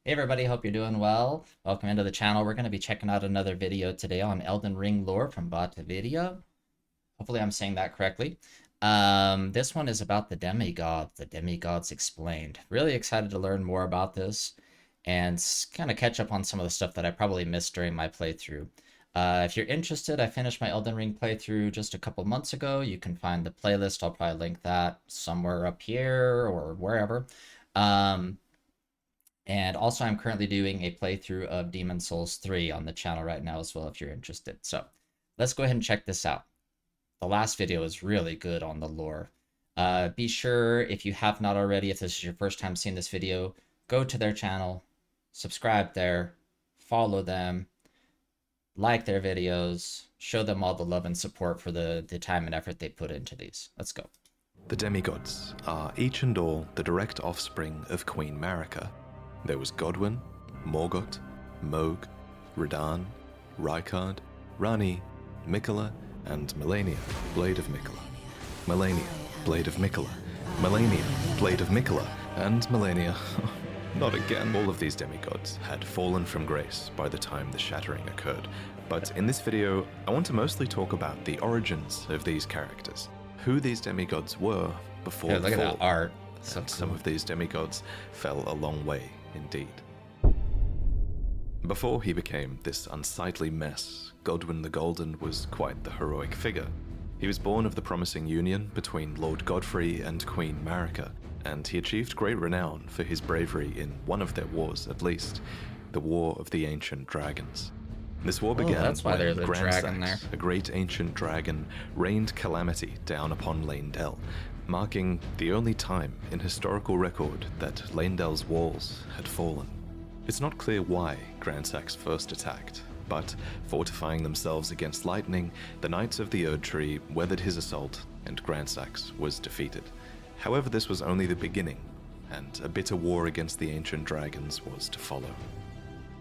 Hey everybody, hope you're doing well. Welcome into the channel. We're going to be checking out another video today on Elden Ring lore from Vaatividya. Hopefully I'm saying that correctly. This one is about the demigods explained. Really excited to learn more about this and kind of catch up on some of the stuff that I probably missed during my playthrough. If you're interested, I finished my Elden Ring playthrough just a couple months ago. You can find the playlist. I'll probably link that somewhere up here or wherever. And also, I'm currently doing a playthrough of Demon Souls 3 on the channel right now as well, if you're interested. So let's go ahead and check this out. The last video is really good on the lore. Be sure, if you have not already, if this is your first time seeing this video, go to their channel, subscribe there, follow them, like their videos, show them all the love and support for the time and effort they put into these. Let's go. The demigods are each and all the direct offspring of Queen Marika. There was Godwyn, Morgott, Mohg, Radahn, Rykard, Ranni, Miquella, and Malenia, Blade of Miquella. Malenia, Blade of Miquella. Malenia, Blade of Miquella. And Malenia, not again. All of these demigods had fallen from grace by the time the shattering occurred. But in this video, I want to mostly talk about the origins of these characters, who these demigods were before the Look at fall. that art. And some of these demigods fell a long way indeed. Before he became this unsightly mess, Godwyn the Golden was quite the heroic figure. He was born of the promising union between Lord Godfrey and Queen Marika, and he achieved great renown for his bravery in one of their wars at least, the War of the Ancient Dragons. This war began that's why when there's a dragon there. a great ancient dragon, rained calamity down upon Leyndell, marking the only time in historical record that Leyndell's walls had fallen. It's not clear why Grandsax first attacked, but fortifying themselves against lightning, the Knights of the Erdtree weathered his assault and Grandsax was defeated. However, this was only the beginning, and a bitter war against the ancient dragons was to follow.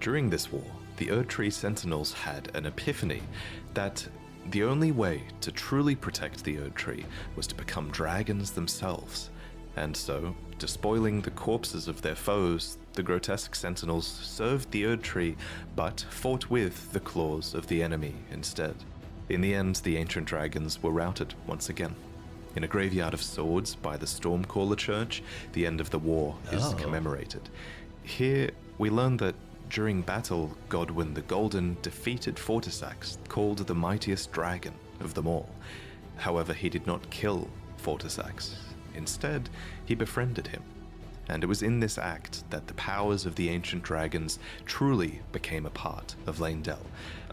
During this war, the Erdtree Sentinels had an epiphany that the only way to truly protect the Erdtree was to become dragons themselves. And so, despoiling the corpses of their foes, the grotesque Sentinels served the Erdtree, but fought with the claws of the enemy instead. In the end, the ancient dragons were routed once again. In a graveyard of swords by the Stormcaller Church, the end of the war is commemorated. Here, we learn that during battle, Godwyn the Golden defeated Fortisax, called the mightiest dragon of them all. However, he did not kill Fortisax. Instead, he befriended him. And it was in this act that the powers of the ancient dragons truly became a part of Leyndell.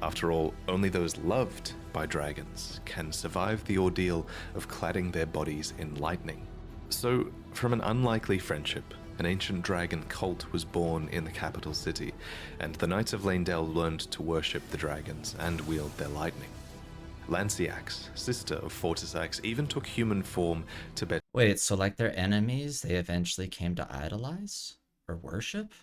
After all, only those loved by dragons can survive the ordeal of cladding their bodies in lightning. So, from an unlikely friendship, an ancient dragon cult was born in the capital city, and the Knights of Leyndell learned to worship the dragons and wield their lightning. Lanciax, sister of Fortisax, even took human form to better Wait, so like their enemies, they eventually came to idolize or worship?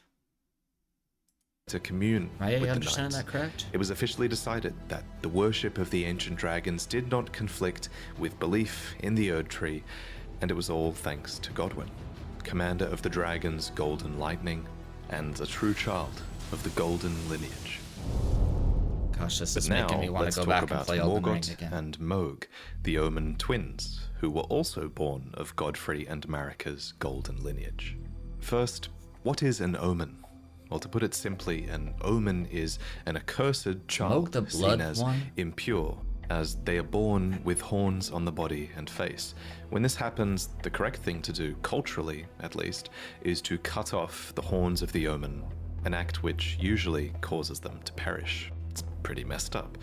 to commune Am I with the understanding knights. that correct? It was officially decided that the worship of the ancient dragons did not conflict with belief in the Erdtree, and it was all thanks to Godwyn, commander of the dragon's golden lightning, and a true child of the golden lineage. Gosh, this But is now, making me want let's to go talk back and about play Elden Ring Morgott again. and Mohg, the Omen twins, who were also born of Godfrey and Marika's golden lineage. First, what is an omen? Well, to put it simply, an omen is an accursed child the blood seen as one? impure, as they are born with horns on the body and face. When this happens, the correct thing to do, culturally at least, is to cut off the horns of the omen, an act which usually causes them to perish. It's pretty messed up,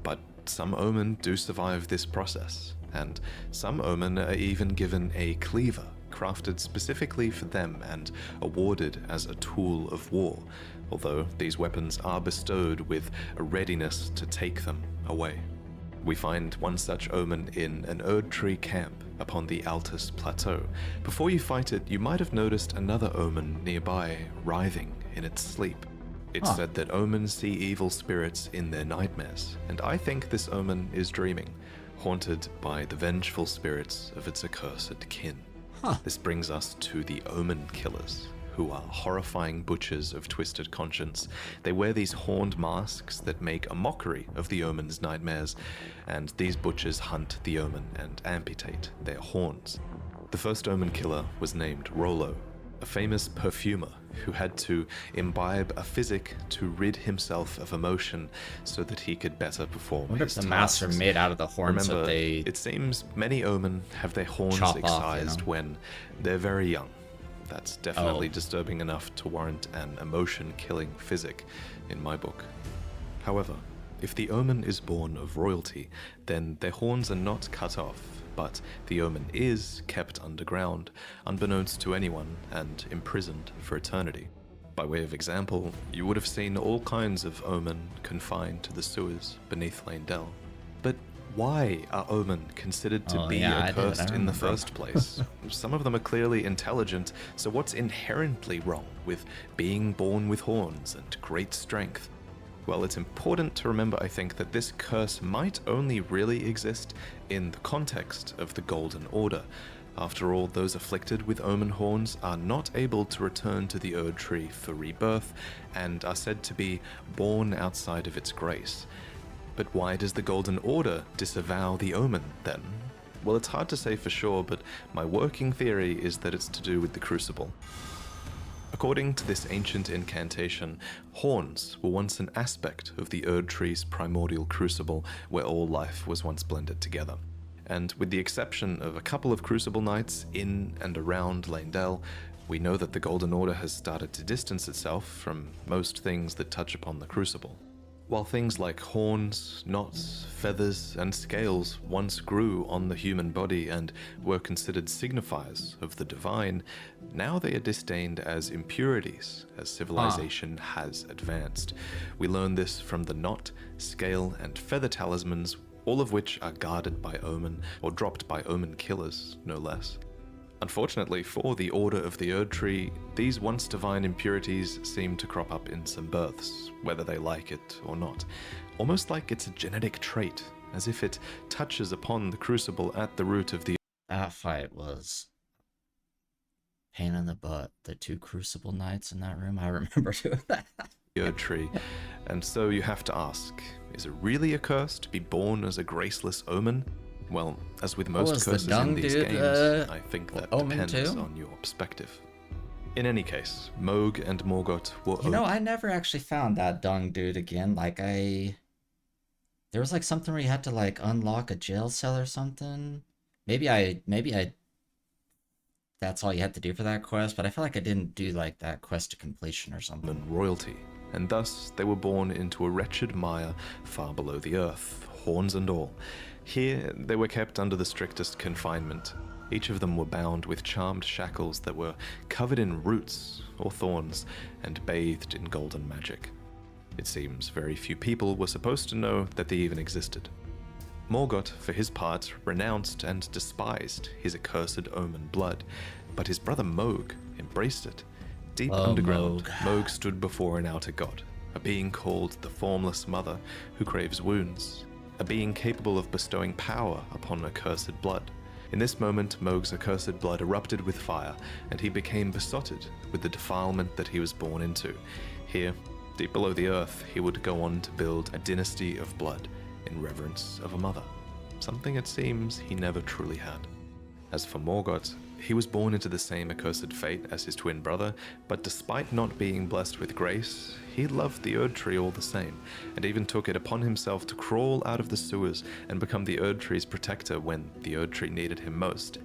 but some omen do survive this process, and some omen are even given a cleaver, crafted specifically for them and awarded as a tool of war, although these weapons are bestowed with a readiness to take them away. We find one such omen in an Erdtree camp upon the Altus Plateau. Before you fight it, you might have noticed another omen nearby, writhing in its sleep. It's said that omens see evil spirits in their nightmares, and I think this omen is dreaming, haunted by the vengeful spirits of its accursed kin. This brings us to the Omen Killers, who are horrifying butchers of twisted conscience. They wear these horned masks that make a mockery of the omen's nightmares, and these butchers hunt the omen and amputate their horns. The first omen killer was named Rollo, a famous perfumer who had to imbibe a physic to rid himself of emotion so that he could better perform I wonder if his the masks are tasks. made out of the horns Remember, that they it seems many omen have their horns chop off, excised when they're very young. That's definitely Oh. disturbing enough to warrant an emotion-killing physic in my book. However, if the omen is born of royalty, then their horns are not cut off, but the omen is kept underground, unbeknownst to anyone, and imprisoned for eternity. By way of example, you would have seen all kinds of omen confined to the sewers beneath Leyndell. But why are omen considered to be accursed in the first place? Some of them are clearly intelligent, so what's inherently wrong with being born with horns and great strength? Well, it's important to remember, I think, that this curse might only really exist in the context of the Golden Order. After all, those afflicted with omen horns are not able to return to the Erdtree for rebirth, and are said to be born outside of its grace. But why does the Golden Order disavow the omen, then? Well, it's hard to say for sure, but my working theory is that it's to do with the Crucible. According to this ancient incantation, horns were once an aspect of the Erdtree's primordial crucible, where all life was once blended together. And with the exception of a couple of crucible nights in and around Leyndell, we know that the Golden Order has started to distance itself from most things that touch upon the crucible. While things like horns, knots, feathers, and scales once grew on the human body and were considered signifiers of the divine, now they are disdained as impurities as civilization has advanced. We learn this from the knot, scale, and feather talismans, all of which are guarded by omen, or dropped by omen killers, no less. Unfortunately for the Order of the Erdtree, these once divine impurities seem to crop up in some births, whether they like it or not. Almost like it's a genetic trait, as if it touches upon the crucible at the root of the That fight was pain in the butt. The 2 crucible knights in that room, I remember doing that. Erdtree. And so you have to ask, is it really a curse to be born as a graceless omen? Well, as with most curses in these games, I think that depends on your perspective. In any case, Mohg and Morgott were... You know, I never actually found that dung dude again. Like, there was like something where you had to like unlock a jail cell or something. Maybe I that's all you had to do for that quest, but I feel like I didn't do like that quest to completion or something. And royalty, and thus they were born into a wretched mire far below the earth, horns and all. Here, they were kept under the strictest confinement. Each of them were bound with charmed shackles that were covered in roots or thorns and bathed in golden magic. It seems very few people were supposed to know that they even existed. Morgott, for his part, renounced and despised his accursed omen blood, but his brother Mohg embraced it. Deep underground, Mohg stood before an outer god, a being called the Formless Mother, who craves wounds, a being capable of bestowing power upon accursed blood. In this moment, Mohg's accursed blood erupted with fire, and he became besotted with the defilement that he was born into. Here, deep below the earth, he would go on to build a dynasty of blood in reverence of a mother, something it seems he never truly had. As for Morgott, he was born into the same accursed fate as his twin brother, but despite not being blessed with grace, he loved the Erdtree all the same, and even took it upon himself to crawl out of the sewers and become the Erdtree's protector when the Erdtree needed him most.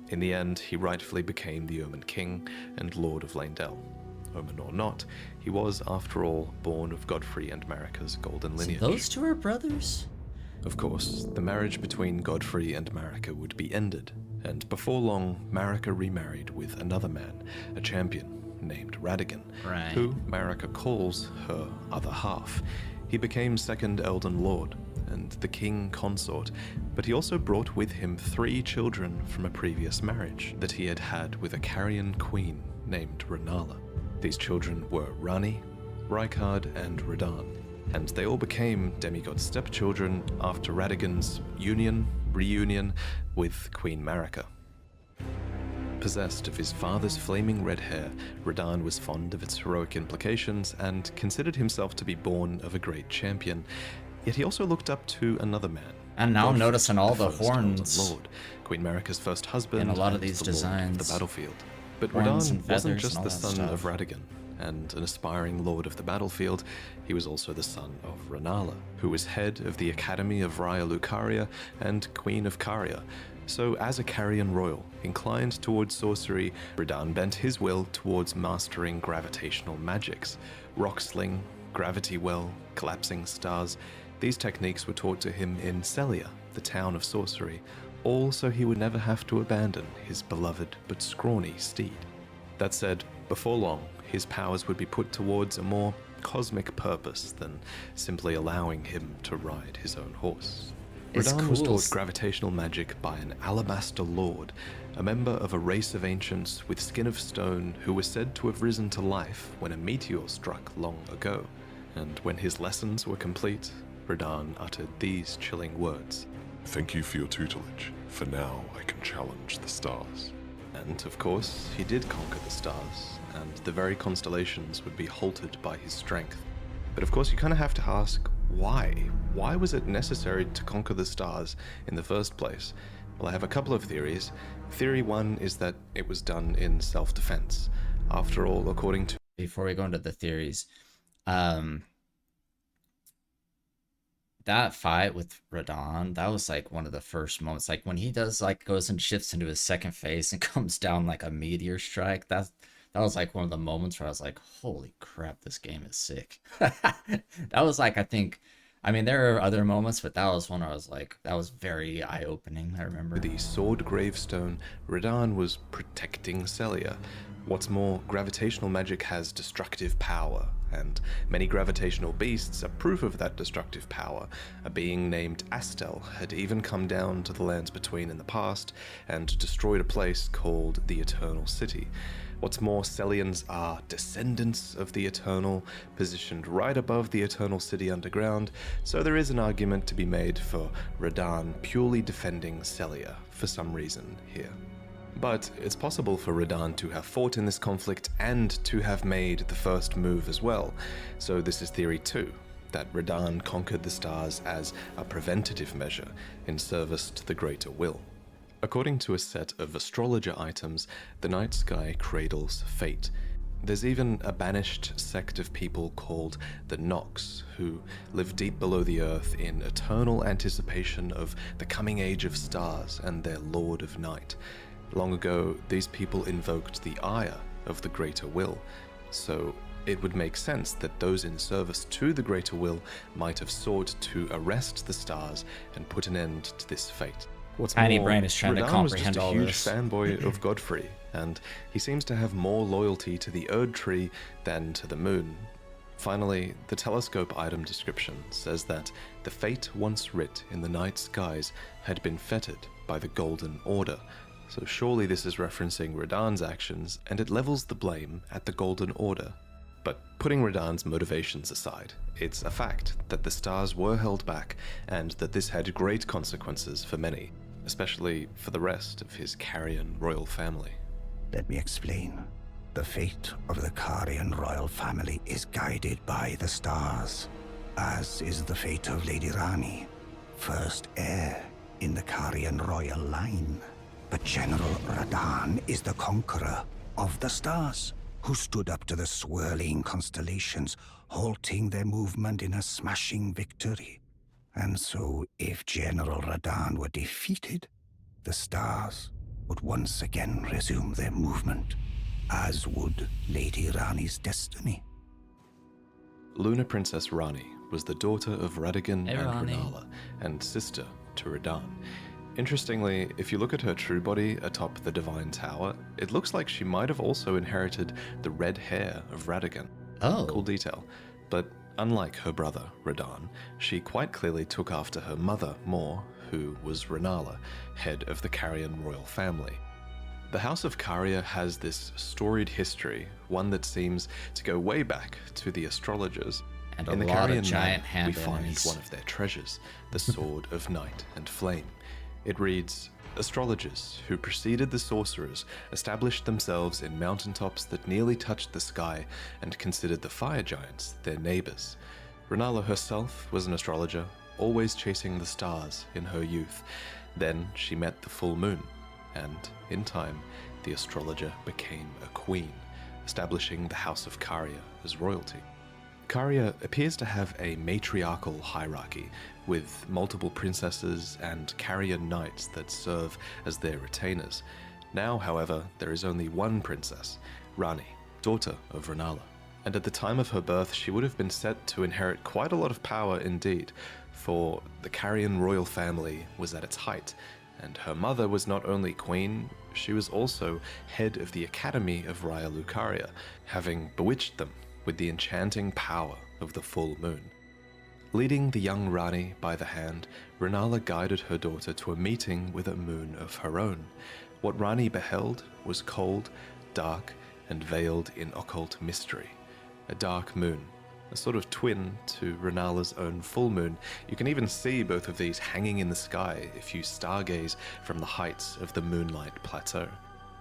In the end, he rightfully became the Omen King and Lord of Leyndell. Omen or not, he was, after all, born of Godfrey and Marika's golden lineage. So those 2 are brothers? Of course, the marriage between Godfrey and Marika would be ended, and before long, Marika remarried with another man, a champion named Radahn, who Marika calls her other half. He became second Elden Lord and the king consort, but he also brought with him 3 children from a previous marriage that he had had with a Carian queen named Rennala. These children were Ranni, Rykard, and Radahn, and they all became demigod stepchildren after Radagon's reunion with Queen Marika. Possessed of his father's flaming red hair, Radahn was fond of its heroic implications and considered himself to be born of a great champion. Yet he also looked up to another man. And now I'm Godfrey, noticing all the first Elden horns Lord, Queen Marika's first husband, in a lot of and these the designs. Lord of the battlefield. But Horns and Radahn wasn't feathers just and the all that son of stuff. Radagon and an aspiring lord of the battlefield, he was also the son of Rennala, who was head of the Academy of Raya Lucaria and Queen of Caria. So as a Carian royal, inclined towards sorcery, Radahn bent his will towards mastering gravitational magics. Rock sling, gravity well, collapsing stars. These techniques were taught to him in Sellia, the town of sorcery, all so he would never have to abandon his beloved but scrawny steed. That said, before long, his powers would be put towards a more cosmic purpose than simply allowing him to ride his own horse. It's Radahn was cool. taught gravitational magic by an alabaster lord, a member of a race of ancients with skin of stone who was said to have risen to life when a meteor struck long ago. And when his lessons were complete, Radahn uttered these chilling words. Thank you for your tutelage. For now, I can challenge the stars. And, of course, he did conquer the stars, and the very constellations would be halted by his strength. But of course, you kind of have to ask, why? Why was it necessary to conquer the stars in the first place? Well, I have a couple of theories. Theory one is that it was done in self-defense. After all, according to... Before we go into the theories, that fight with Radahn, that was like one of the first moments. Like when he does like goes and shifts into his second phase and comes down like a meteor strike. That was like one of the moments where I was like, holy crap, this game is sick. That was like, I mean, there are other moments, but that was one where I was like, that was very eye-opening, I remember. The sword gravestone, Radahn was protecting Sellia. What's more, gravitational magic has destructive power, and many gravitational beasts are proof of that destructive power. A being named Astel had even come down to the lands between in the past and destroyed a place called the Eternal City. What's more, Sellians are descendants of the Eternal, positioned right above the Eternal City underground, so there is an argument to be made for Radahn purely defending Sellia for some reason here. But it's possible for Radahn to have fought in this conflict and to have made the first move as well. So this is theory 2, that Radahn conquered the stars as a preventative measure in service to the greater will. According to a set of astrologer items, the night sky cradles fate. There's even a banished sect of people called the Nox, who live deep below the earth in eternal anticipation of the coming age of stars and their Lord of Night. Long ago, these people invoked the ire of the greater will, so it would make sense that those in service to the greater will might have sought to arrest the stars and put an end to this fate. What's Tiny more, brain is trying to Radahn was just comprehend a all huge this. fanboy of Godfrey, and he seems to have more loyalty to the Erd Tree than to the moon. Finally, the telescope item description says that the fate once writ in the night skies had been fettered by the Golden Order, so surely this is referencing Radahn's actions, and it levels the blame at the Golden Order. But putting Radahn's motivations aside, it's a fact that the stars were held back, and that this had great consequences for many, especially for the rest of his Carian royal family. Let me explain. The fate of the Carian royal family is guided by the stars, as is the fate of Lady Ranni, first heir in the Carian royal line. But General Radahn is the conqueror of the stars, who stood up to the swirling constellations, halting their movement in a smashing victory. And so, if General Radahn were defeated, the stars would once again resume their movement, as would Lady Ranni's destiny. Lunar Princess Ranni was the daughter of Radagon Hey, and Ranni. Rennala, and sister to Radahn. Interestingly, if you look at her true body atop the Divine Tower, it looks like she might have also inherited the red hair of Radagon. Oh. Cool detail. But unlike her brother, Radahn, she quite clearly took after her mother more, who was Rennala, head of the Carian royal family. The House of Caria has this storied history, one that seems to go way back to the astrologers. And a In the lot of Carian giant map, hand we find enemies. one of their treasures, the Sword of Night and Flame. It reads, Astrologers who preceded the sorcerers established themselves in mountaintops that nearly touched the sky and considered the fire giants their neighbors. Rennala herself was an astrologer, always chasing the stars in her youth. Then she met the full moon, and in time, the astrologer became a queen, establishing the House of Caria as royalty. Caria appears to have a matriarchal hierarchy, with multiple princesses and Carian knights that serve as their retainers. Now, however, there is only one princess, Ranni, daughter of Rennala. And at the time of her birth, she would have been set to inherit quite a lot of power indeed, for the Carian royal family was at its height, and her mother was not only queen, she was also head of the Academy of Raya Lucaria, having bewitched them with the enchanting power of the full moon. Leading the young Ranni by the hand, Rennala guided her daughter to a meeting with a moon of her own. What Ranni beheld was cold, dark, and veiled in occult mystery. A dark moon, a sort of twin to Rennala's own full moon. You can even see both of these hanging in the sky if you stargaze from the heights of the Moonlight Plateau.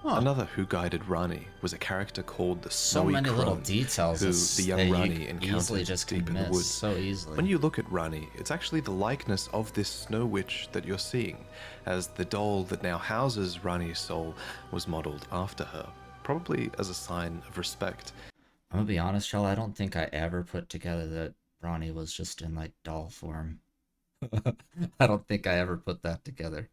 Huh. Another who guided Ranni was a character called the So Snowy many little Crone, details who that the young you Ranni easily encountered just deep can in the miss woods. so easily. When you look at Ranni, it's actually the likeness of this Snow Witch that you're seeing, as the doll that now houses Ranni's soul was modeled after her, probably as a sign of respect. I'm gonna be honest, Shell, I don't think I ever put together that Ranni was just in like doll form. I don't think I ever put that together.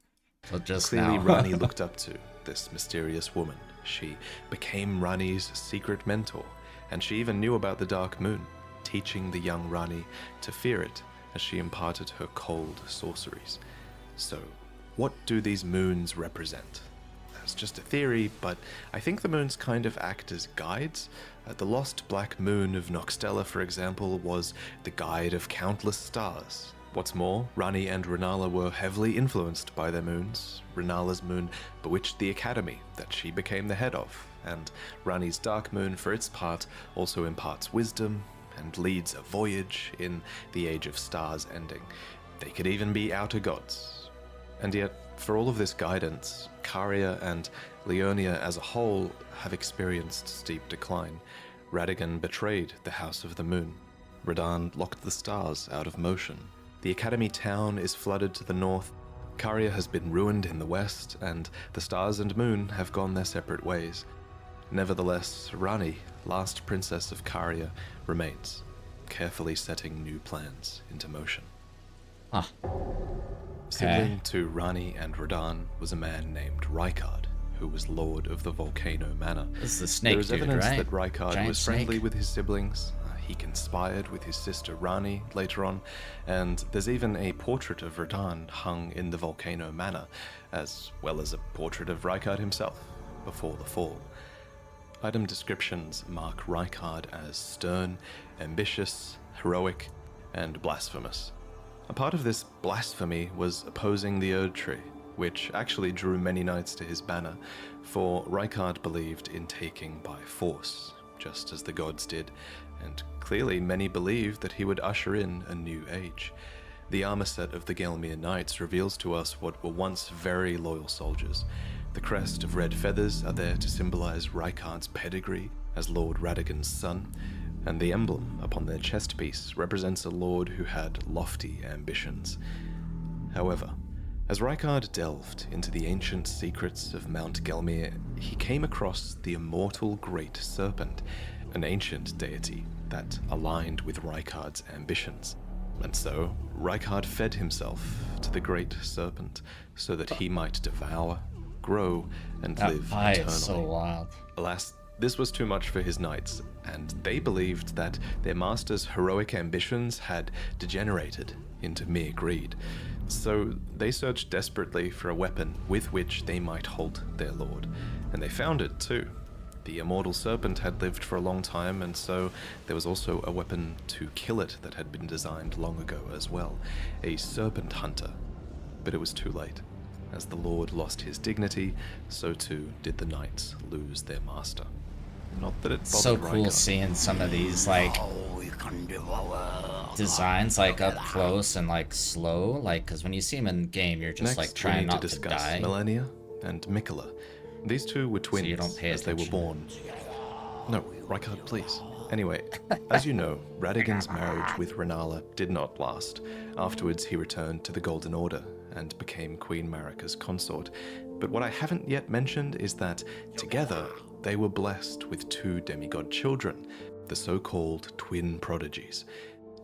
But just Clearly, now. Ranni looked up to this mysterious woman. She became Ranni's secret mentor, and she even knew about the Dark Moon, teaching the young Ranni to fear it as she imparted her cold sorceries. So, what do these moons represent? That's just a theory, but I think the moons kind of act as guides. The lost black moon of Noxtella, for example, was the guide of countless stars. What's more, Ranni and Rennala were heavily influenced by their moons. Rennala's moon bewitched the academy that she became the head of, and Ranni's dark moon, for its part, also imparts wisdom and leads a voyage in the Age of Stars ending. They could even be outer gods. And yet, for all of this guidance, Caria and Leonia as a whole have experienced steep decline. Radahn betrayed the House of the Moon. Radahn locked the stars out of motion. The Academy town is flooded to the north. Caria has been ruined in the west, and the stars and moon have gone their separate ways. Nevertheless, Ranni, last princess of Caria, remains, carefully setting new plans into motion. Ah. Sibling to Ranni and Radahn was a man named Rykard, who was lord of the Volcano Manor. This is the snake There is dude, evidence right? that Rykard Giant was friendly snake. with his siblings. He conspired with his sister Ranni later on, and there's even a portrait of Radahn hung in the Volcano Manor, as well as a portrait of Rykard himself before the fall. Item descriptions mark Rykard as stern, ambitious, heroic, and blasphemous. A part of this blasphemy was opposing the Erdtree, which actually drew many knights to his banner, for Rykard believed in taking by force, just as the gods did, and clearly many believed that he would usher in a new age. The armor set of the Gelmir Knights reveals to us what were once very loyal soldiers. The crest of red feathers are there to symbolize Rykard's pedigree as Lord Radagon's son, and the emblem upon their chest piece represents a lord who had lofty ambitions. However, as Rykard delved into the ancient secrets of Mount Gelmir, he came across the immortal Great Serpent, an ancient deity that aligned with Rykard's ambitions. And so, Rykard fed himself to the Great Serpent so that he might devour, grow, and That live fight eternally. is so wild. Alas, this was too much for his knights, and they believed that their master's heroic ambitions had degenerated into mere greed. So they searched desperately for a weapon with which they might halt their lord, and they found it too. The immortal serpent had lived for a long time, and so there was also a weapon to kill it that had been designed long ago as well, a serpent hunter. But it was too late. As the lord lost his dignity, so too did the knights lose their master. Not that it bothered So cool Rykard. seeing some of these, like, Oh, we can devour designs like up close and like slow, like because when you see him in game, you're just Next, like we trying need not to to discuss die. Malenia and Miquella. These two were twins you don't pay as they were attention. born. No, Rykard, please. Anyway, as you know, Radagon's marriage with Rennala did not last. Afterwards, he returned to the Golden Order and became Queen Marika's consort. But what I haven't yet mentioned is that, together, they were blessed with 2 demigod children, the so-called twin prodigies.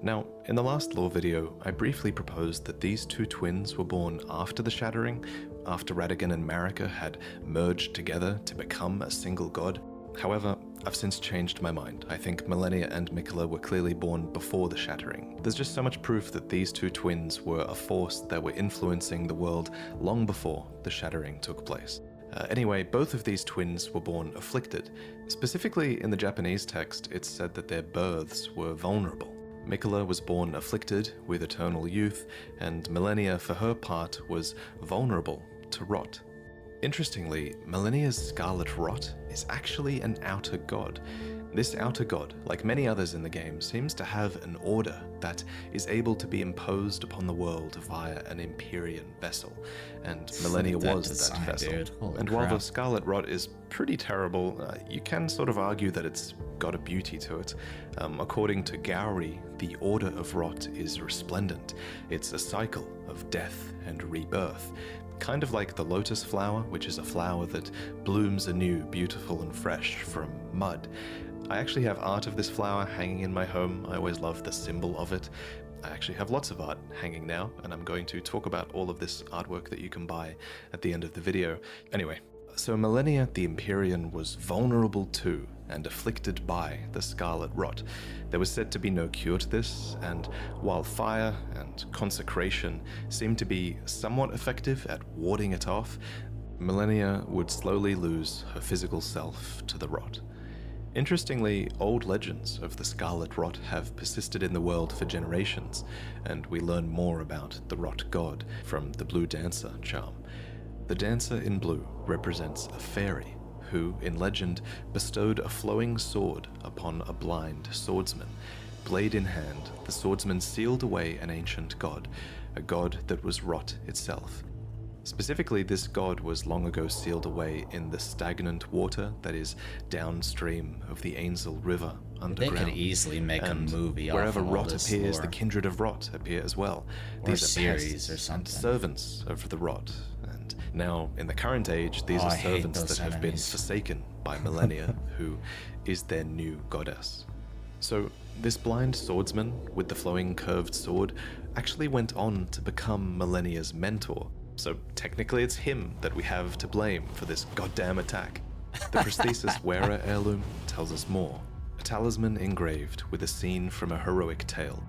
Now, in the last lore video, I briefly proposed that these 2 twins were born after the Shattering, after Radahn and Marika had merged together to become a single god. However, I've since changed my mind. I think Malenia and Miquella were clearly born before the Shattering. There's just so much proof that these 2 twins were a force that were influencing the world long before the Shattering took place. Anyway, both of these twins were born afflicted. Specifically, in the Japanese text, it's said that their births were vulnerable. Miquella was born afflicted with eternal youth, and Malenia, for her part, was vulnerable to rot. Interestingly, Malenia's scarlet rot is actually an outer god. This outer god, like many others in the game, seems to have an order that is able to be imposed upon the world via an Empyrean vessel, and Malenia was that vessel. And while the scarlet rot is pretty terrible, you can sort of argue that it's got a beauty to it. According to Gowry, the order of rot is resplendent. It's a cycle of death and rebirth. Kind of like the lotus flower, which is a flower that blooms anew, beautiful and fresh from mud. I actually have art of this flower hanging in my home. I always love the symbol of it. I actually have lots of art hanging now, and I'm going to talk about all of this artwork that you can buy at the end of the video. Anyway, so Malenia the Empyrean was vulnerable to and afflicted by the scarlet rot. There was said to be no cure to this, and while fire and consecration seemed to be somewhat effective at warding it off, Malenia would slowly lose her physical self to the rot. Interestingly, old legends of the scarlet rot have persisted in the world for generations, and we learn more about the rot god from the Blue Dancer charm. The dancer in blue represents a fairy who, in legend, bestowed a flowing sword upon a blind swordsman. Blade in hand, the swordsman sealed away an ancient god, a god that was rot itself. Specifically, this god was long ago sealed away in the stagnant water that is downstream of the Ainsel River underground. They could easily make a movie off wherever of all rot this appears, lore. The kindred of rot appear as well. Or These are series pests or and something. servants of the rot. And now, in the current age, these Oh, are I hate servants those that have been enemies. forsaken by Malenia, who is their new goddess. So, this blind swordsman with the flowing curved sword actually went on to become Malenia's mentor. So technically it's him that we have to blame for this goddamn attack. The prosthesis wearer heirloom tells us more. A talisman engraved with a scene from a heroic tale.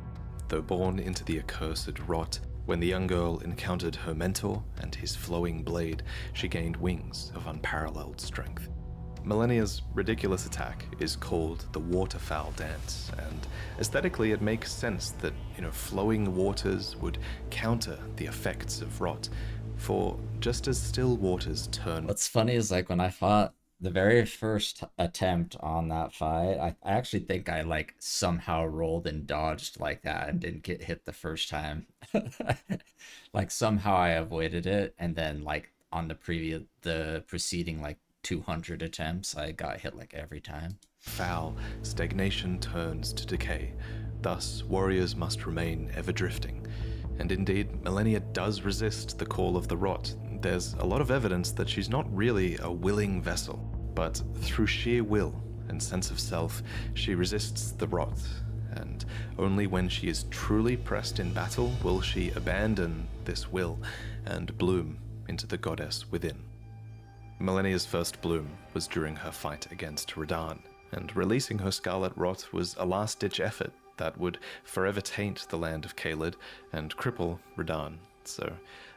Though born into the accursed rot, when the young girl encountered her mentor and his flowing blade, she gained wings of unparalleled strength. Malenia's ridiculous attack is called the Waterfowl Dance, and aesthetically it makes sense that, flowing waters would counter the effects of rot, for just as still waters turn... What's funny is like when I fought the very first attempt on that fight, I actually think I like somehow rolled and dodged like that and didn't get hit the first time. Like somehow I avoided it, and then like on the preceding like 200 attempts, I got hit like every time. Foul, stagnation turns to decay. Thus, warriors must remain ever drifting. And indeed, Malenia does resist the call of the rot. There's a lot of evidence that she's not really a willing vessel, but through sheer will and sense of self, she resists the rot. And only when she is truly pressed in battle will she abandon this will and bloom into the goddess within. Malenia's first bloom was during her fight against Radahn, and releasing her scarlet rot was a last-ditch effort that would forever taint the land of Caelid and cripple Radahn. So,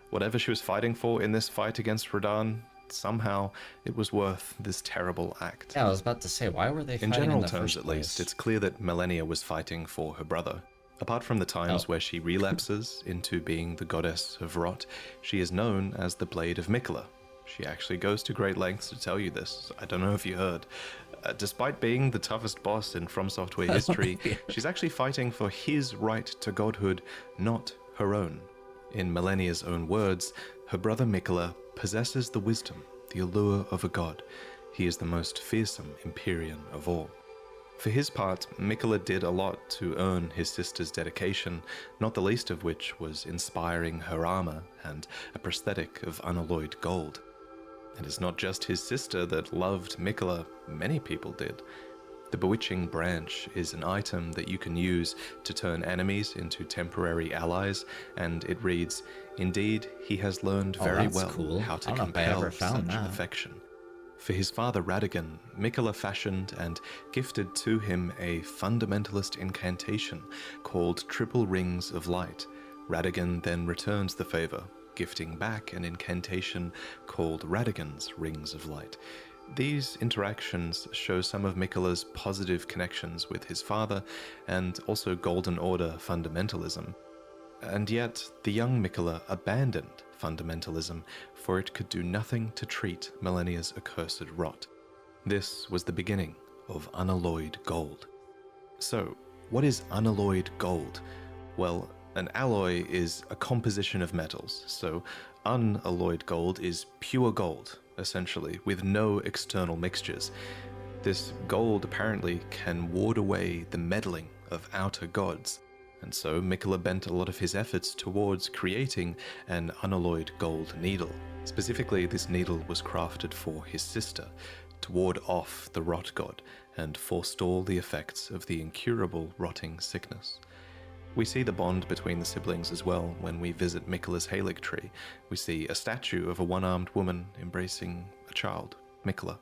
whatever she was fighting for in this fight against Radahn, somehow it was worth this terrible act. Yeah, I was about to say, why were they In fighting general in the terms, first at least, place? it's clear that Malenia was fighting for her brother. Apart from the times where she relapses into being the goddess of rot, she is known as the Blade of Miquella. She actually goes to great lengths to tell you this. I don't know if you heard. Despite being the toughest boss in From Software history, Yeah. she's actually fighting for his right to godhood, not her own. In Malenia's own words, her brother Miquella possesses the wisdom, the allure of a god. He is the most fearsome Empyrean of all. For his part, Miquella did a lot to earn his sister's dedication, not the least of which was inspiring her armor and a prosthetic of unalloyed gold. And it's not just his sister that loved Miquella, many people did. The Bewitching Branch is an item that you can use to turn enemies into temporary allies, and it reads, "Indeed, he has learned very that's well cool. how to I don't know if I compel ever found such that. affection." For his father Radahn, Miquella fashioned and gifted to him a fundamentalist incantation called Triple Rings of Light. Radahn then returns the favor, gifting back an incantation called Radahgan's Rings of Light. These interactions show some of Miquella's positive connections with his father and also Golden Order fundamentalism. And yet, the young Miquella abandoned fundamentalism, for it could do nothing to treat Malenia's accursed rot. This was the beginning of unalloyed gold. So, what is unalloyed gold? Well, an alloy is a composition of metals, so unalloyed gold is pure gold, essentially, with no external mixtures. This gold apparently can ward away the meddling of outer gods, and so Miquella bent a lot of his efforts towards creating an unalloyed gold needle. Specifically, this needle was crafted for his sister, to ward off the rot god and forestall the effects of the incurable rotting sickness. We see the bond between the siblings as well when we visit Miquella's Haligtree. We see a statue of a one-armed woman embracing a child, Miquella.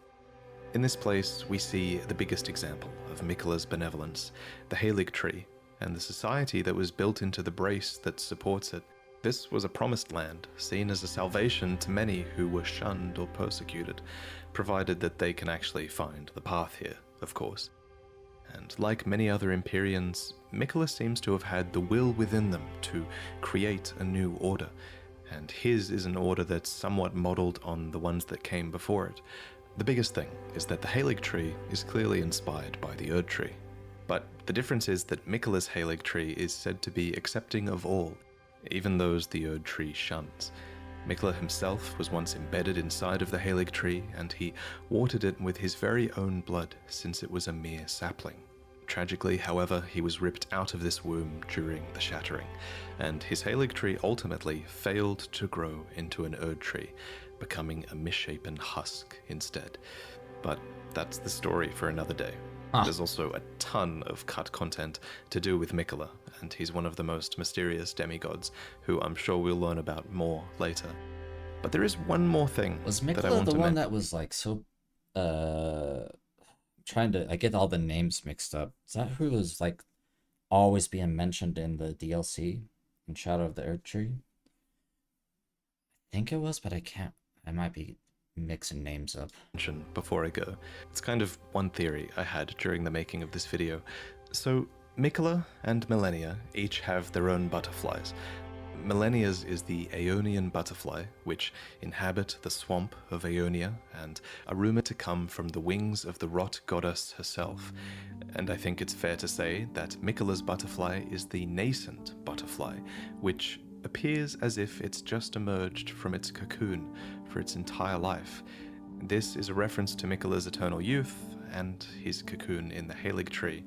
In this place, we see the biggest example of Miquella's benevolence, the Haligtree, and the society that was built into the brace that supports it. This was a promised land, seen as a salvation to many who were shunned or persecuted, provided that they can actually find the path here, of course. And like many other Empyreans, Miquella seems to have had the will within them to create a new order, and his is an order that's somewhat modeled on the ones that came before it. The biggest thing is that the Haligtree is clearly inspired by the Erdtree. But the difference is that Miquella's Haligtree is said to be accepting of all, even those the Erdtree shuns. Miquella himself was once embedded inside of the Haligtree, and he watered it with his very own blood since it was a mere sapling. Tragically, however, he was ripped out of this womb during the shattering, and his Haligtree ultimately failed to grow into an Erdtree, becoming a misshapen husk instead. But that's the story for another day. There's also a ton of cut content to do with Miquella, and he's one of the most mysterious demigods, who I'm sure we'll learn about more later. But there is one more thing Was that I Miquella want the to one mention. that was like so I get all the names mixed up. Is that who was like always being mentioned in the DLC in Shadow of the Erdtree? I think it was, but I might be mixing names up. Before I go, it's kind of one theory I had during the making of this video. So Miquella and Malenia each have their own butterflies. Malenia's is the Aeonian butterfly, which inhabit the swamp of Aeonia and are rumored to come from the wings of the rot goddess herself. And I think it's fair to say that Miquella's butterfly is the nascent butterfly, which appears as if it's just emerged from its cocoon for its entire life. This is a reference to Miquella's eternal youth and his cocoon in the Haligtree.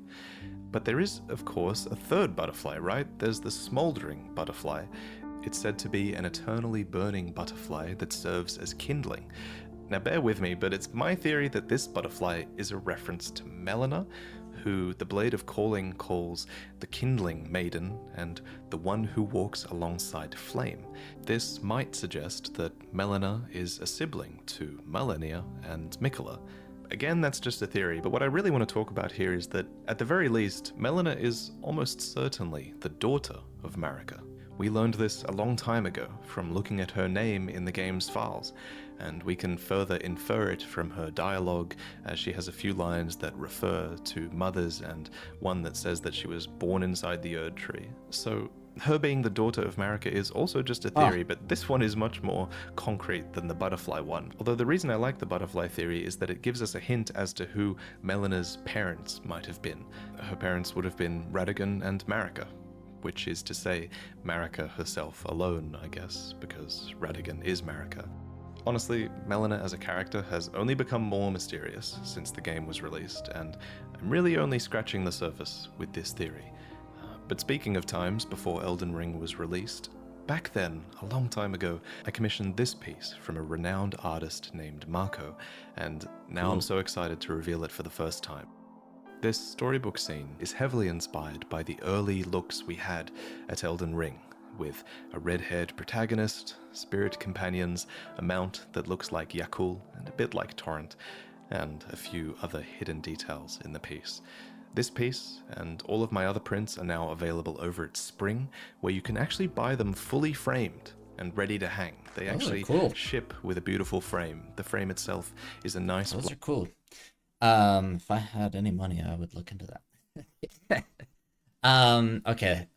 But there is, of course, a third butterfly, right? There's the smoldering butterfly. It's said to be an eternally burning butterfly that serves as kindling. Now bear with me, but it's my theory that this butterfly is a reference to Malenia, who the Blade of Calling calls the kindling maiden and the one who walks alongside flame. This might suggest that Malenia is a sibling to Malenia and Miquella. Again, that's just a theory, but what I really want to talk about here is that, at the very least, Malenia is almost certainly the daughter of Marika. We learned this a long time ago from looking at her name in the game's files, and we can further infer it from her dialogue, as she has a few lines that refer to mothers and one that says that she was born inside the Erdtree. So her being the daughter of Marika is also just a theory, but this one is much more concrete than the butterfly one. Although the reason I like the butterfly theory is that it gives us a hint as to who Melena's parents might have been. Her parents would have been Radahn and Marika, which is to say Marika herself alone, I guess, because Radahn is Marika. Honestly, Malenia as a character has only become more mysterious since the game was released, and I'm really only scratching the surface with this theory. But speaking of times before Elden Ring was released, back then, a long time ago, I commissioned this piece from a renowned artist named Marco, and now I'm so excited to reveal it for the first time. This storybook scene is heavily inspired by the early looks we had at Elden Ring, with a red-haired protagonist, spirit companions, a mount that looks like Yakul and a bit like Torrent, and a few other hidden details in the piece. This piece and all of my other prints are now available over at Spring, where you can actually buy them fully framed and ready to hang. They actually ship with a beautiful frame. The frame itself is a nice... Those are cool. If I had any money, I would look into that. Okay.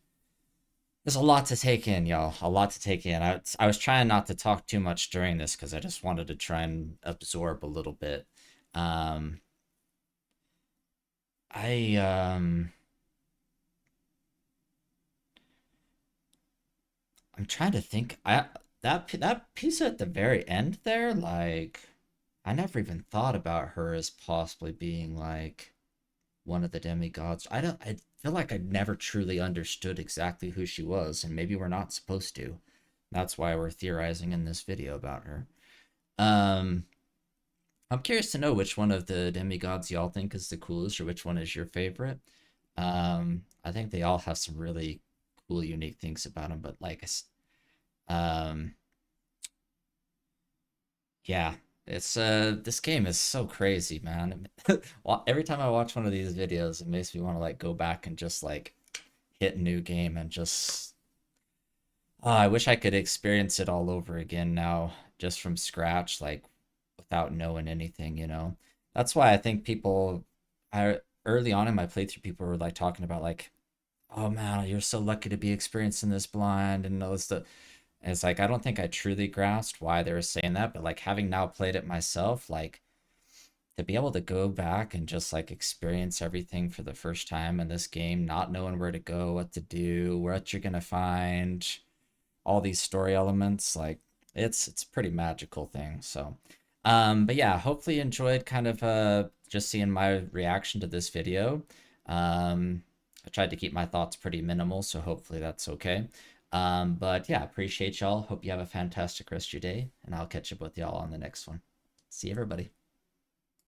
There's a lot to take in, y'all. A lot to take in. I was trying not to talk too much during this because I just wanted to try and absorb a little bit. I'm trying to think. That piece at the very end there, like, I never even thought about her as possibly being like one of the demigods. I feel like I never truly understood exactly who she was, and maybe we're not supposed to. That's why we're theorizing in this video about her. I'm curious to know which one of the demigods y'all think is the coolest, or which one is your favorite. I think they all have some really cool, unique things about them, but like, yeah, it's this game is so crazy, man. Every time I watch one of these videos, it makes me want to like go back and just like hit a new game and just I wish I could experience it all over again now, just from scratch, like without knowing anything, you know. That's why I think early on in my playthrough, people were like talking about like, oh man, you're so lucky to be experiencing this blind and all this stuff. And it's like, I don't think I truly grasped why they were saying that, but like having now played it myself, like to be able to go back and just like experience everything for the first time in this game, not knowing where to go, what to do, what you're gonna find, all these story elements, like it's a pretty magical thing. So but yeah, hopefully you enjoyed kind of just seeing my reaction to this video. I tried to keep my thoughts pretty minimal, so hopefully that's okay. But yeah, appreciate y'all. Hope you have a fantastic rest of your day, and I'll catch up with y'all on the next one. See everybody.